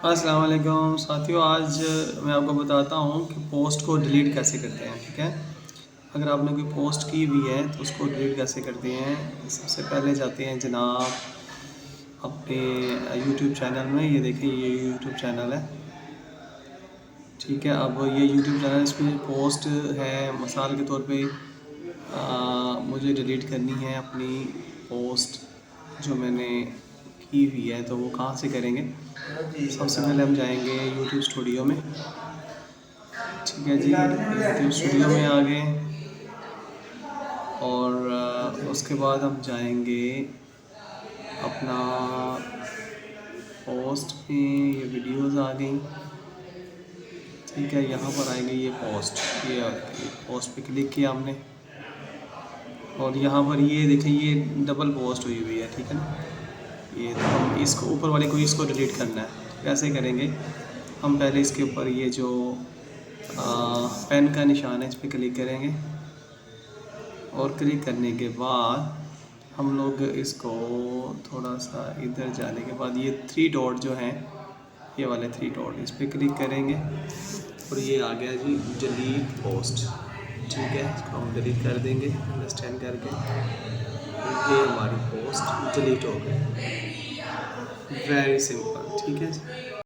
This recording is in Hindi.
अस्सलाम वालेकुम साथियों। आज मैं आपको बताता हूँ कि पोस्ट को डिलीट कैसे करते हैं। ठीक है, अगर आपने कोई पोस्ट की हुई है तो उसको डिलीट कैसे करते हैं। सबसे पहले जाते हैं जनाब अपने यूट्यूब चैनल में। ये देखें, ये यूट्यूब चैनल है। ठीक है, अब ये यूट्यूब चैनल, इसमें पोस्ट है मिसाल के तौर पे मुझे डिलीट करनी है अपनी पोस्ट जो मैंने की हुई है, तो वो कहाँ से करेंगे। सबसे पहले हम जाएंगे यूट्यूब स्टूडियो में। ठीक है जी, यूट्यूब स्टूडियो में आ गए और उसके बाद हम जाएंगे अपना पोस्ट में। ये वीडियोस आ गई। ठीक है, यहाँ पर आएंगे ये पोस्ट। ये पोस्ट पे क्लिक किया हमने और यहाँ पर ये देखें, ये डबल पोस्ट हुई हुई है। ठीक है ना, ये तो हम इसको ऊपर वाले को इसको डिलीट करना है। कैसे करेंगे, हम पहले इसके ऊपर ये जो पेन का निशान है इस पर क्लिक करेंगे और क्लिक करने के बाद हम लोग इसको थोड़ा सा इधर जाने के बाद ये थ्री डॉट जो हैं, ये वाले थ्री डॉट, इस पर क्लिक करेंगे और ये आ गया जी डिलीट पोस्ट। ठीक है, इसको हम डिलीट कर देंगे अंडरस्टैंड करके। ये हमारी पोस्ट डिलीट हो गई। Very simple. ठीक है जी।